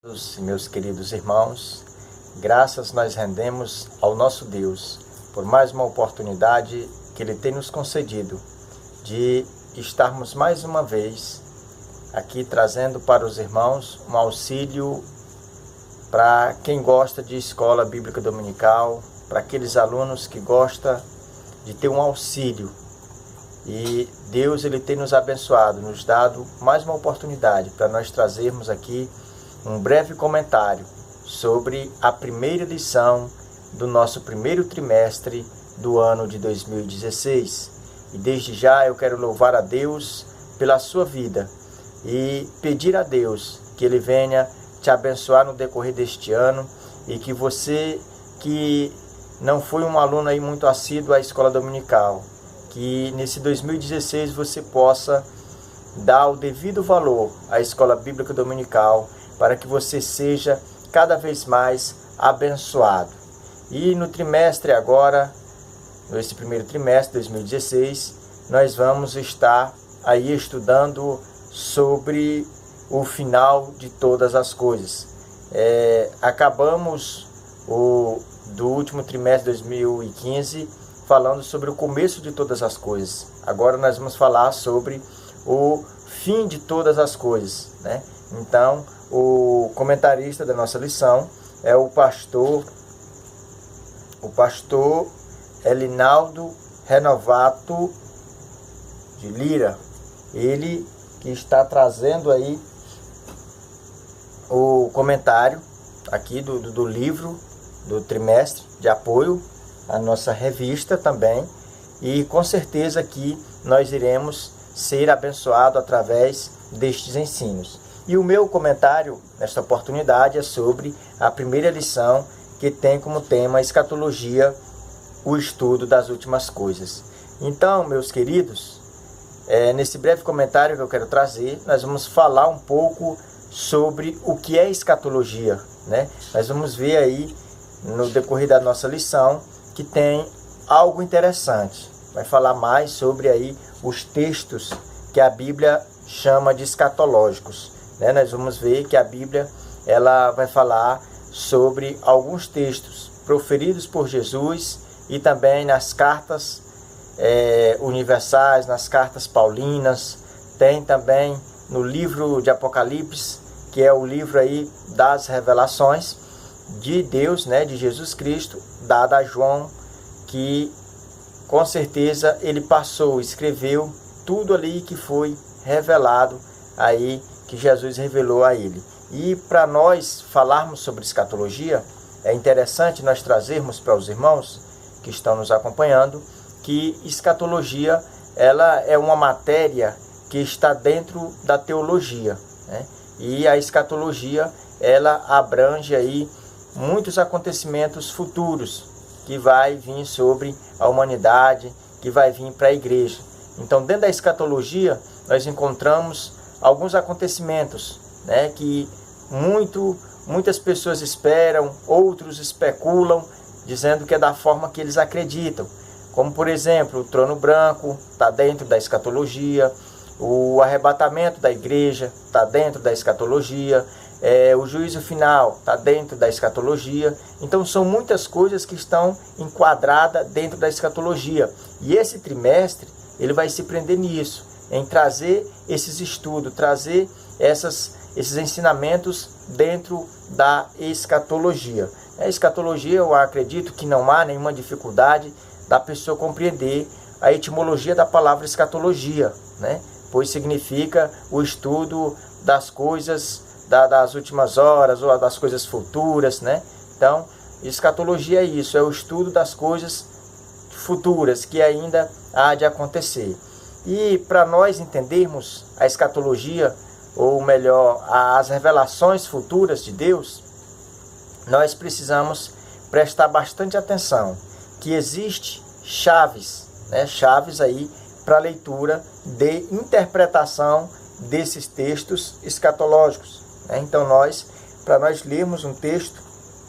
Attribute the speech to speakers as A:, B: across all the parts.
A: Meus queridos irmãos, graças nós rendemos ao nosso Deus por mais uma oportunidade que Ele tem nos concedido de estarmos mais uma vez aqui trazendo para os irmãos um auxílio para quem gosta de escola bíblica dominical, para aqueles alunos que gostam de ter um auxílio. E Deus Ele tem nos abençoado, nos dado mais uma oportunidade para nós trazermos aqui um breve comentário sobre a primeira lição do nosso primeiro trimestre do ano de 2016. E desde já eu quero louvar a Deus pela sua vida e pedir a Deus que Ele venha te abençoar no decorrer deste ano e que você que não foi um aluno aí muito assíduo à escola dominical, que nesse 2016 você possa dar o devido valor à escola bíblica dominical, para que você seja cada vez mais abençoado. E no trimestre agora, nesse primeiro trimestre de 2016, nós vamos estar aí estudando sobre o final de todas as coisas. Acabamos do último trimestre de 2015 falando sobre o começo de todas as coisas. Agora nós vamos falar sobre o fim de todas as coisas, né? Então, o comentarista da nossa lição é o pastor Elinaldo Renovato de Lira. Ele que está trazendo aí o comentário aqui do livro do trimestre de apoio à nossa revista também. E com certeza que nós iremos ser abençoados através destes ensinos. E o meu comentário nesta oportunidade é sobre a primeira lição, que tem como tema escatologia, o estudo das últimas coisas. Então, meus queridos, nesse breve comentário que eu quero trazer, nós vamos falar um pouco sobre o que é escatologia, né? Nós vamos ver aí, no decorrer da nossa lição, que tem algo interessante. Vai falar mais sobre aí os textos que a Bíblia chama de escatológicos. Nós vamos ver que a Bíblia ela vai falar sobre alguns textos proferidos por Jesus e também nas cartas universais, nas cartas paulinas. Tem também no livro de Apocalipse, que é o livro aí das revelações de Deus, né, de Jesus Cristo, dada a João, que com certeza ele escreveu tudo ali que foi revelado aí, que Jesus revelou a ele. E para nós falarmos sobre escatologia, é interessante nós trazermos para os irmãos que estão nos acompanhando que escatologia ela é uma matéria que está dentro da teologia, né? E a escatologia ela abrange aí muitos acontecimentos futuros que vai vir sobre a humanidade, que vai vir para a igreja. Então, dentro da escatologia, nós encontramos alguns acontecimentos, né, que muitas pessoas esperam, outros especulam, dizendo que é da forma que eles acreditam. Como, por exemplo, o trono branco está dentro da escatologia, o arrebatamento da igreja está dentro da escatologia, o juízo final está dentro da escatologia. Então, são muitas coisas que estão enquadradas dentro da escatologia. E esse trimestre, ele vai se prender nisso, em trazer esses estudos, trazer esses ensinamentos dentro da escatologia. A escatologia, eu acredito que não há nenhuma dificuldade da pessoa compreender a etimologia da palavra escatologia, né? Pois significa o estudo das coisas das últimas horas ou das coisas futuras, né? Então, escatologia é isso, é o estudo das coisas futuras que ainda há de acontecer. E para nós entendermos a escatologia, ou melhor, as revelações futuras de Deus, nós precisamos prestar bastante atenção, que existe chaves, né? Chaves aí para a leitura de interpretação desses textos escatológicos, né? Então para nós lermos um texto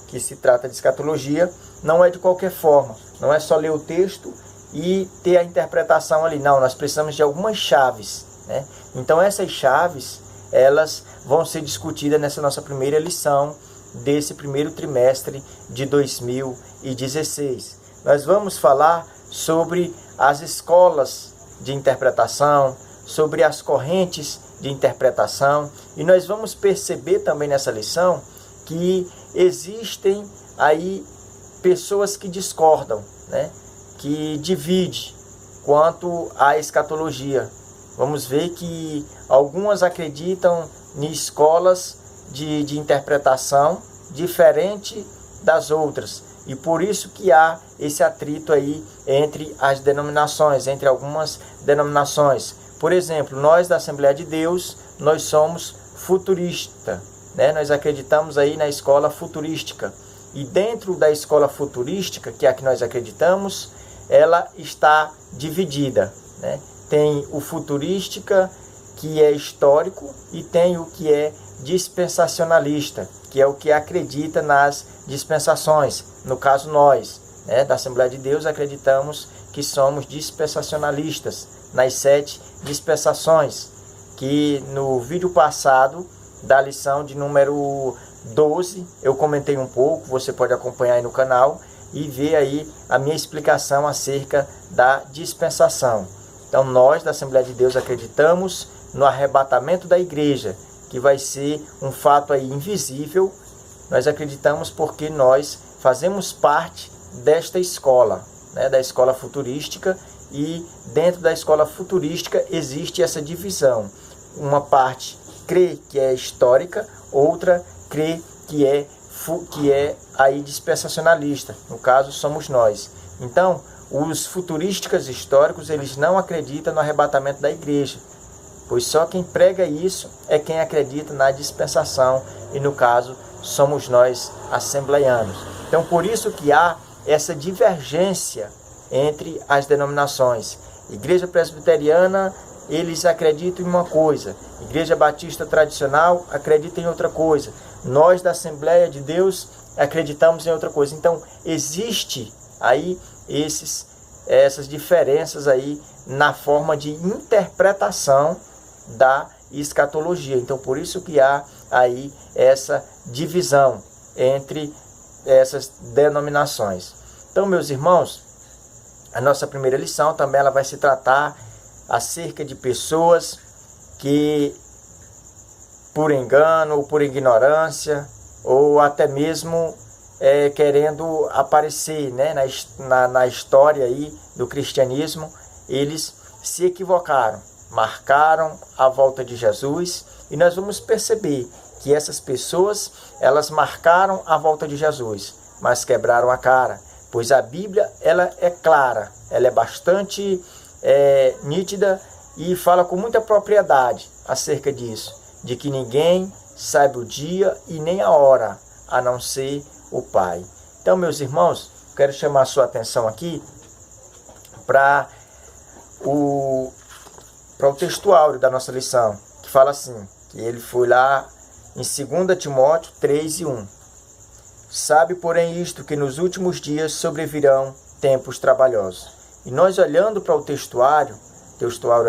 A: que se trata de escatologia, não é de qualquer forma, não é só ler o texto e ter a interpretação ali, não, nós precisamos de algumas chaves, né? Então essas chaves elas vão ser discutidas nessa nossa primeira lição desse primeiro trimestre de 2016. Nós vamos falar sobre as escolas de interpretação, sobre as correntes de interpretação, e nós vamos perceber também nessa lição que existem aí pessoas que discordam, né? Que dividem quanto à escatologia. Vamos ver que algumas acreditam em escolas de interpretação diferente das outras, e por isso que há esse atrito aí entre as denominações, entre algumas denominações. Por exemplo, nós da Assembleia de Deus, nós somos futuristas, né? Nós acreditamos aí na escola futurística. E dentro da escola futurística, que é a que nós acreditamos, ela está dividida, né? Tem o futurística, que é histórico, e tem o que é dispensacionalista, que é o que acredita nas dispensações. No caso nós, né, da Assembleia de Deus, acreditamos que somos dispensacionalistas, nas 7 dispensações, que no vídeo passado, da lição de número 12, eu comentei um pouco, você pode acompanhar aí no canal, e ver aí a minha explicação acerca da dispensação. Então nós da Assembleia de Deus acreditamos no arrebatamento da igreja, que vai ser um fato aí invisível. Nós acreditamos porque nós fazemos parte desta escola, né, da escola futurística, e dentro da escola futurística existe essa divisão. Uma parte crê que é histórica, outra crê que é aí dispensacionalista. No caso, somos nós. Então, os futurísticos históricos, eles não acreditam no arrebatamento da igreja, pois só quem prega isso é quem acredita na dispensação, e no caso, somos nós, assembleianos. Então, por isso que há essa divergência entre as denominações. Igreja presbiteriana, eles acreditam em uma coisa. Igreja batista tradicional acredita em outra coisa. Nós da Assembleia de Deus acreditamos em outra coisa. Então, existe aí essas diferenças aí na forma de interpretação da escatologia. Então, por isso que há aí essa divisão entre essas denominações. Então, meus irmãos, a nossa primeira lição também ela vai se tratar acerca de pessoas que, por engano ou por ignorância, ou até mesmo querendo aparecer, né, na história aí do cristianismo, eles se equivocaram, marcaram a volta de Jesus, e nós vamos perceber que essas pessoas, elas marcaram a volta de Jesus, mas quebraram a cara, pois a Bíblia ela é clara, ela é bastante nítida, e fala com muita propriedade acerca disso, de que ninguém sabe o dia e nem a hora, a não ser o Pai. Então, meus irmãos, quero chamar a sua atenção aqui para o textuário da nossa lição, que fala assim, que ele foi lá em 2 Timóteo 3:1. Sabe, porém, isto, que nos últimos dias sobrevirão tempos trabalhosos. E nós, olhando para o textuário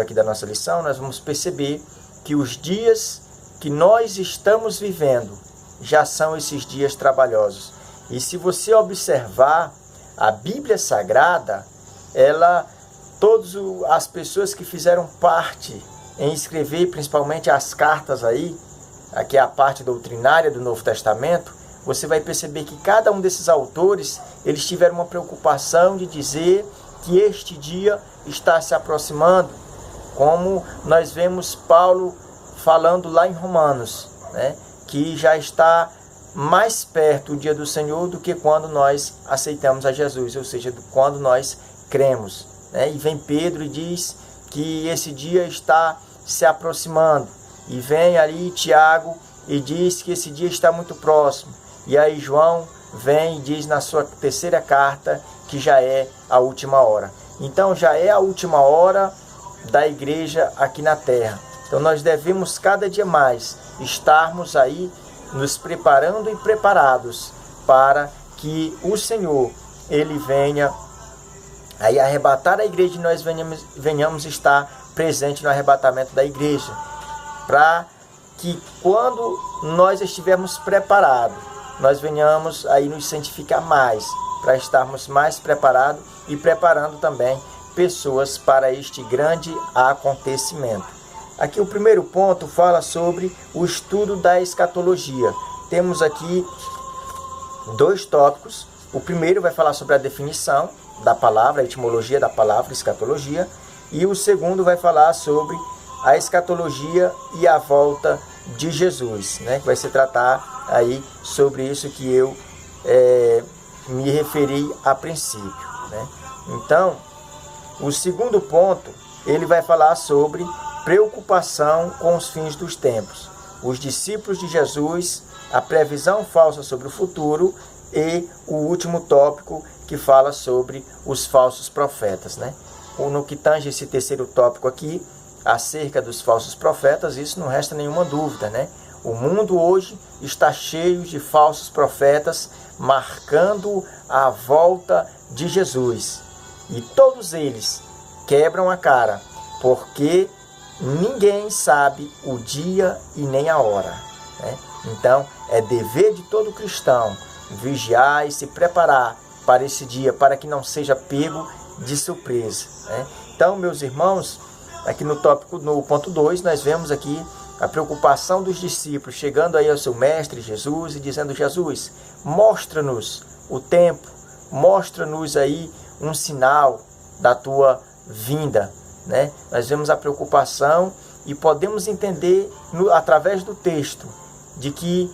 A: aqui da nossa lição, nós vamos perceber que os dias que nós estamos vivendo já são esses dias trabalhosos. E se você observar a Bíblia Sagrada, todas as pessoas que fizeram parte em escrever, principalmente as cartas aí, aqui é a parte doutrinária do Novo Testamento, você vai perceber que cada um desses autores, eles tiveram uma preocupação de dizer que este dia está se aproximando, como nós vemos Paulo falando lá em Romanos, né, que já está mais perto o dia do Senhor do que quando nós aceitamos a Jesus, ou seja, quando nós cremos, né? E vem Pedro e diz que esse dia está se aproximando, e vem ali Tiago e diz que esse dia está muito próximo, e aí João vem e diz na sua terceira carta que já é a última hora. Então já é a última hora da igreja aqui na terra. Então nós devemos cada dia mais estarmos aí nos preparando e preparados para que o Senhor, ele venha aí arrebatar a igreja, e nós venhamos estar presente no arrebatamento da igreja, para que quando nós estivermos preparados, nós venhamos aí nos santificar mais, para estarmos mais preparados e preparando também pessoas para este grande acontecimento. Aqui o primeiro ponto fala sobre o estudo da escatologia. Temos aqui 2 tópicos. O primeiro vai falar sobre a definição da palavra, a etimologia da palavra escatologia, e o segundo vai falar sobre a escatologia e a volta de Jesus, né? Que vai se tratar aí sobre isso que eu me referi a princípio, né? Então, o segundo ponto, ele vai falar sobre preocupação com os fins dos tempos, os discípulos de Jesus, a previsão falsa sobre o futuro e o último tópico que fala sobre os falsos profetas, né? No que tange esse terceiro tópico aqui, acerca dos falsos profetas, isso não resta nenhuma dúvida, né? O mundo hoje está cheio de falsos profetas marcando a volta de Jesus. E todos eles quebram a cara, porque ninguém sabe o dia e nem a hora, né? Então, é dever de todo cristão vigiar e se preparar para esse dia, para que não seja pego de surpresa, né? Então, meus irmãos, aqui no ponto 2, nós vemos aqui a preocupação dos discípulos, chegando aí ao seu mestre Jesus e dizendo: Jesus, mostra-nos o tempo, mostra-nos aí um sinal da tua vinda, né? Nós vemos a preocupação e podemos entender através do texto de que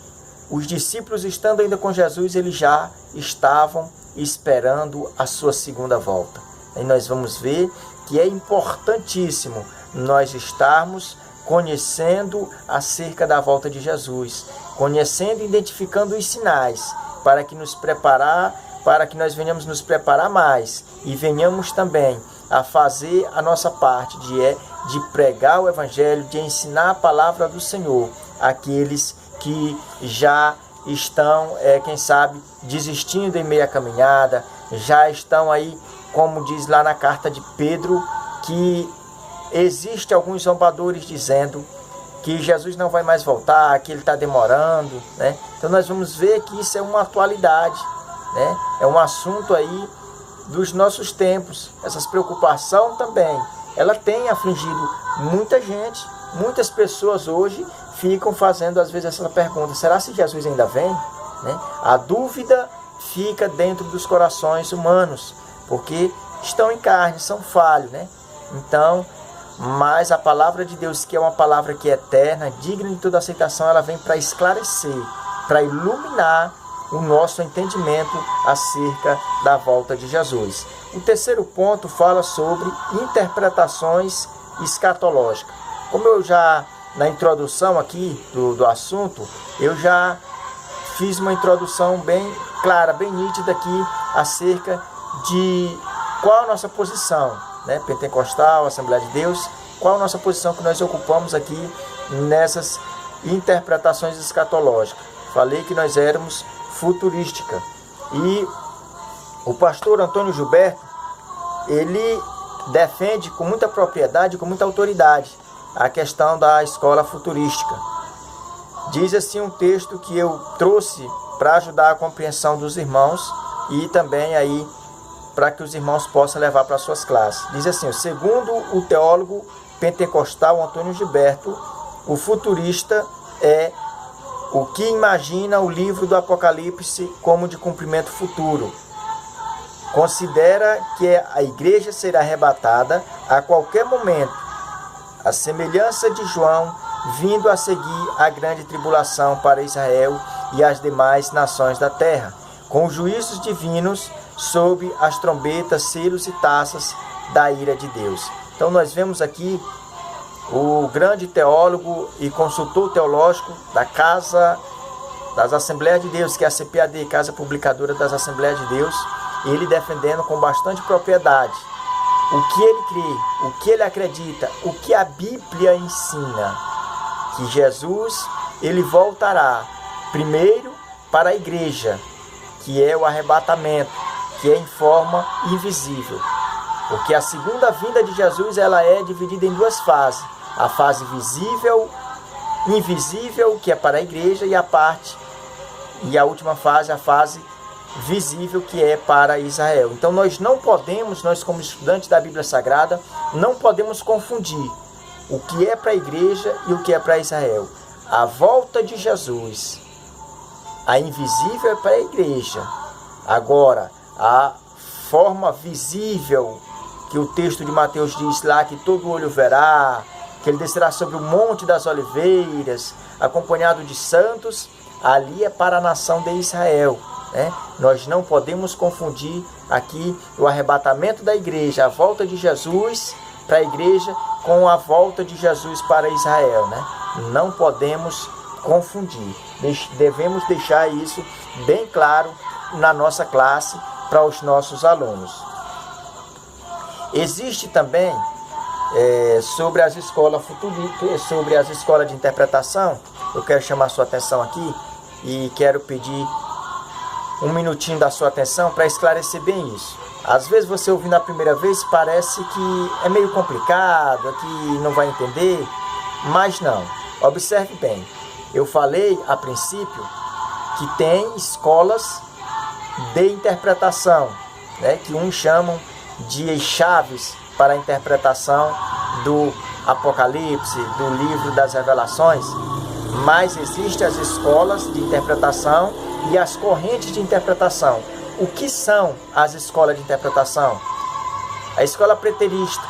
A: os discípulos, estando ainda com Jesus, eles já estavam esperando a sua segunda volta. E nós vamos ver que é importantíssimo nós estarmos conhecendo acerca da volta de Jesus, conhecendo e identificando os sinais, para que nós venhamos nos preparar mais e venhamos também a fazer a nossa parte de pregar o Evangelho, de ensinar a palavra do Senhor àqueles que já estão, quem sabe, desistindo em meio à caminhada, já estão aí, como diz lá na carta de Pedro, que existe alguns zombadores dizendo que Jesus não vai mais voltar, que ele está demorando, né? Então nós vamos ver que isso é uma atualidade, né? É um assunto aí dos nossos tempos. Essa preocupação também, ela tem afligido muita gente. Muitas pessoas hoje ficam fazendo às vezes essa pergunta: será que Jesus ainda vem? Né? A dúvida fica dentro dos corações humanos, porque estão em carne, são falhos, né? Então, mas a palavra de Deus, que é uma palavra que é eterna, digna de toda aceitação, ela vem para esclarecer, para iluminar o nosso entendimento acerca da volta de Jesus. O terceiro ponto fala sobre interpretações escatológicas. Como eu já, na introdução aqui do assunto, eu já fiz uma introdução bem clara, bem nítida aqui, acerca de qual a nossa posição, né? Pentecostal, Assembleia de Deus, qual a nossa posição que nós ocupamos aqui nessas interpretações escatológicas. Falei que nós éramos futurística. E o pastor Antônio Gilberto, ele defende com muita propriedade, com muita autoridade, a questão da escola futurística. Diz assim um texto que eu trouxe para ajudar a compreensão dos irmãos e também aí para que os irmãos possam levar para suas classes. Diz assim: segundo o teólogo pentecostal Antônio Gilberto, o futurista é o que imagina o livro do Apocalipse como de cumprimento futuro. Considera que a igreja será arrebatada a qualquer momento, a semelhança de João vindo a seguir a grande tribulação para Israel e as demais nações da terra, com os juízos divinos sob as trombetas, selos e taças da ira de Deus. Então nós vemos aqui o grande teólogo e consultor teológico da Casa das Assembleias de Deus, que é a CPAD, Casa Publicadora das Assembleias de Deus, ele defendendo com bastante propriedade o que ele crê, o que ele acredita, o que a Bíblia ensina, que Jesus, ele voltará primeiro para a igreja, que é o arrebatamento, que é em forma invisível. Porque a segunda vinda de Jesus, ela é dividida em duas fases. A fase visível invisível, que é para a igreja, e a última fase, a fase visível, que é para Israel. Então nós como estudantes da Bíblia Sagrada, não podemos confundir o que é para a igreja e o que é para Israel. A volta de Jesus, a invisível é para a igreja. Agora, a forma visível, que o texto de Mateus diz lá, que todo olho verá, que ele descerá sobre o Monte das Oliveiras, acompanhado de santos, ali é para a nação de Israel. Nós não podemos confundir aqui o arrebatamento da igreja, a volta de Jesus para a igreja, com a volta de Jesus para Israel. Não podemos confundir. Devemos deixar isso bem claro na nossa classe para os nossos alunos. Existe também, sobre as escolas futuristas, sobre as escolas de interpretação, eu quero chamar a sua atenção aqui e quero pedir um minutinho da sua atenção para esclarecer bem isso. Às vezes você ouvindo a primeira vez parece que é meio complicado, que não vai entender, mas não. Observe bem, eu falei a princípio que tem escolas de interpretação, que uns chamam de chaves para a interpretação do Apocalipse, do livro das Revelações, mas existem as escolas de interpretação e as correntes de interpretação. O que são as escolas de interpretação? A escola preterista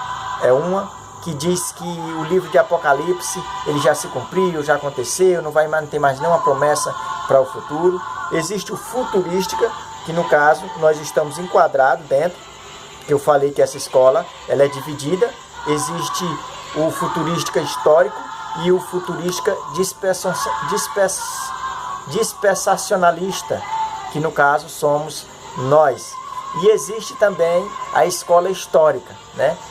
A: é uma que diz que o livro de Apocalipse ele já se cumpriu, já aconteceu, não tem mais nenhuma promessa para o futuro. Existe o futurística, que no caso nós estamos enquadrados dentro, que eu falei que essa escola ela é dividida. Existe o futurística histórico e o futurística dispensacionalista, que no caso somos nós. E existe também a escola histórica,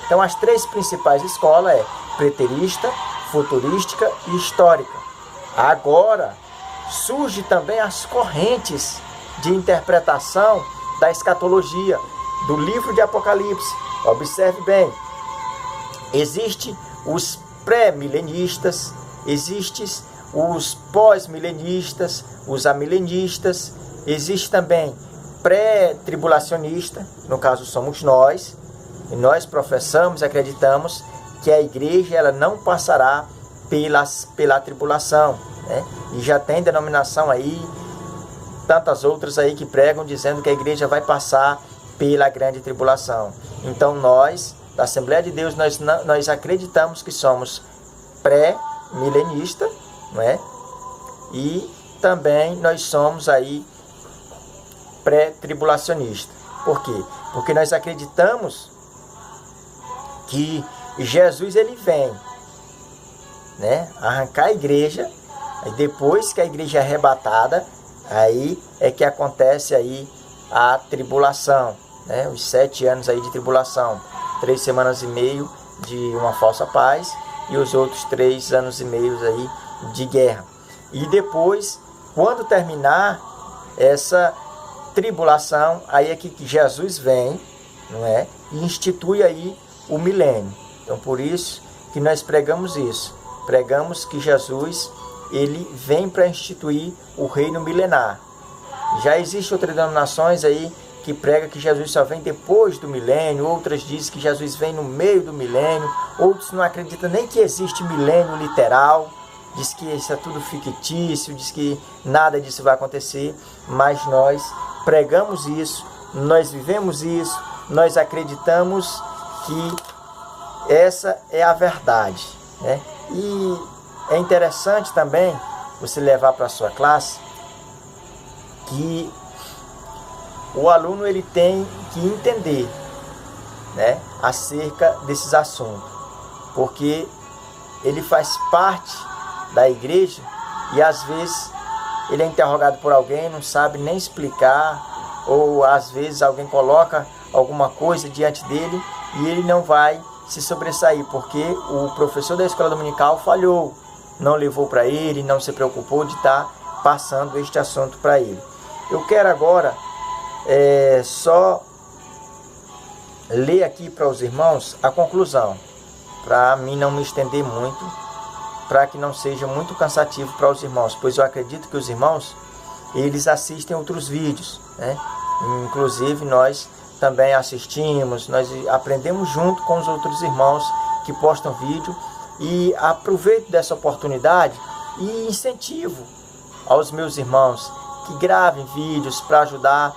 A: Então as três principais escolas é preterista, futurística e histórica. Agora surge também as correntes de interpretação da escatologia, do livro de Apocalipse. Observe bem, existem os pré-milenistas, existem os pós-milenistas, os amilenistas, existe também pré-tribulacionista, no caso somos nós, e nós professamos e acreditamos que a igreja ela não passará pela tribulação, E já tem denominação aí, tantas outras aí que pregam dizendo que a igreja vai passar pela grande tribulação. Então nós, da Assembleia de Deus, nós acreditamos que somos pré-milenista, E também nós somos aí pré-tribulacionista. Por quê? Porque nós acreditamos que Jesus ele vem, arrancar a igreja, e depois que a igreja é arrebatada, aí é que acontece aí a tribulação, os 7 anos aí de tribulação, 3 semanas e meio de uma falsa paz e os outros 3 anos e meio aí de guerra. E depois, quando terminar essa tribulação, aí é que Jesus vem, e institui aí o milênio. Então por isso que nós pregamos isso. Pregamos que Jesus ele vem para instituir o reino milenar. Já existem outras denominações aí que pregam que Jesus só vem depois do milênio, outras dizem que Jesus vem no meio do milênio, outros não acreditam nem que existe milênio literal, diz que isso é tudo fictício, diz que nada disso vai acontecer, mas nós pregamos isso, nós vivemos isso, nós acreditamos que essa é a verdade, E é interessante também você levar para a sua classe que o aluno ele tem que entender, acerca desses assuntos, porque ele faz parte da igreja e às vezes ele é interrogado por alguém, não sabe nem explicar, ou às vezes alguém coloca alguma coisa diante dele e ele não vai se sobressair, porque o professor da escola dominical falhou, não levou para ele, não se preocupou de estar passando este assunto para ele. Eu quero agora só ler aqui para os irmãos a conclusão, para mim não me estender muito, para que não seja muito cansativo para os irmãos, pois eu acredito que os irmãos, eles assistem outros vídeos, né? Inclusive nós também assistimos, nós aprendemos junto com os outros irmãos que postam vídeo, e aproveito dessa oportunidade e incentivo aos meus irmãos que gravem vídeos para ajudar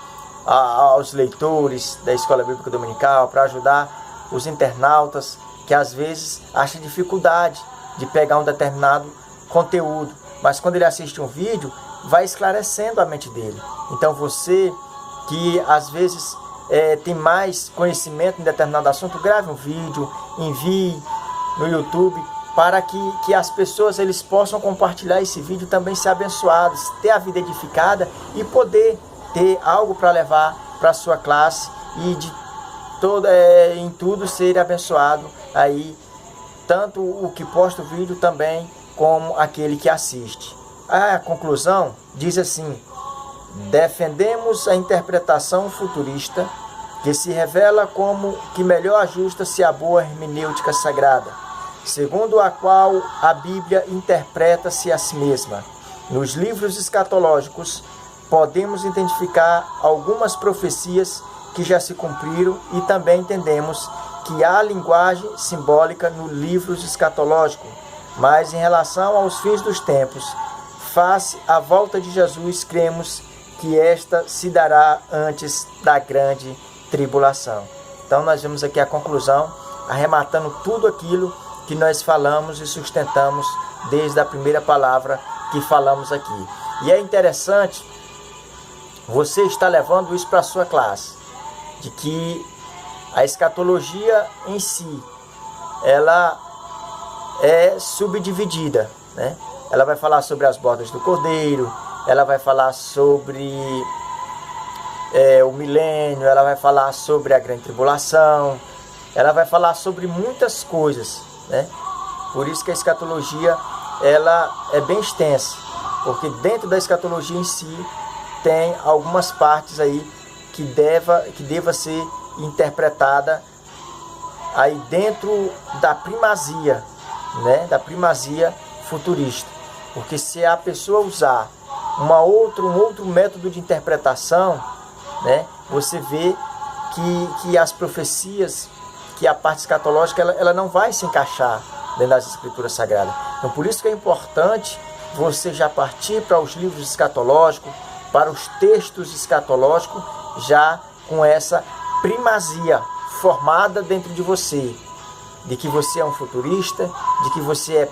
A: aos leitores da Escola Bíblica Dominical, para ajudar os internautas que às vezes acham dificuldade de pegar um determinado conteúdo, mas quando ele assiste um vídeo, vai esclarecendo a mente dele. Então você que às vezes tem mais conhecimento em determinado assunto, grave um vídeo, envie no YouTube, para que as pessoas eles possam compartilhar esse vídeo, também ser abençoados, ter a vida edificada e poder ter algo para levar para a sua classe e em tudo ser abençoado aí, tanto o que posta o vídeo também como aquele que assiste. A conclusão diz assim: defendemos a interpretação futurista que se revela como que melhor ajusta-se à boa hermenêutica sagrada, segundo a qual a Bíblia interpreta-se a si mesma. Nos livros escatológicos, podemos identificar algumas profecias que já se cumpriram e também entendemos que há linguagem simbólica no livro escatológico, mas em relação aos fins dos tempos, face à volta de Jesus, cremos que esta se dará antes da grande tribulação. Então nós vemos aqui a conclusão, arrematando tudo aquilo que nós falamos e sustentamos desde a primeira palavra que falamos aqui. E é interessante você estar levando isso para a sua classe, de que a escatologia em si, ela é subdividida, né? Ela vai falar sobre as bordas do Cordeiro, ela vai falar sobre o milênio, ela vai falar sobre a grande tribulação, ela vai falar sobre muitas coisas, né? Por isso que a escatologia ela é bem extensa, porque dentro da escatologia em si tem algumas partes aí que deva ser interpretada aí dentro da primazia, né? Da primazia futurista, porque se a pessoa usar um outro método de interpretação, né? Você vê que as profecias, que a parte escatológica ela não vai se encaixar dentro das escrituras sagradas. Então por isso que é importante você já partir para os livros escatológicos, para os textos escatológicos, já com essa primazia formada dentro de você, de que você é um futurista, de que você é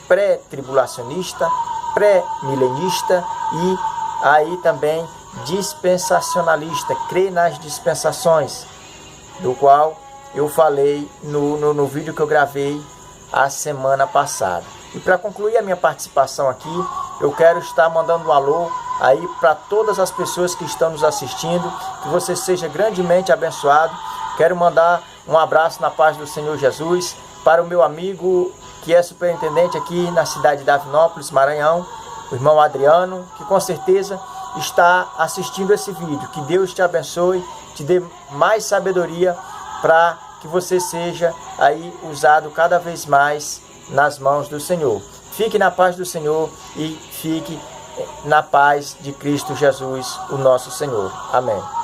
A: pré-tribulacionista, pré-milenista e aí também dispensacionalista, crê nas dispensações, do qual eu falei no vídeo que eu gravei a semana passada. E para concluir a minha participação aqui, eu quero estar mandando um alô aí para todas as pessoas que estão nos assistindo, que você seja grandemente abençoado. Quero mandar um abraço na paz do Senhor Jesus para o meu amigo que é superintendente aqui na cidade de Divinópolis, Maranhão, o irmão Adriano, que com certeza está assistindo esse vídeo. Que Deus te abençoe, te dê mais sabedoria para que você seja aí usado cada vez mais nas mãos do Senhor. Fique na paz do Senhor e fique na paz de Cristo Jesus, o nosso Senhor. Amém.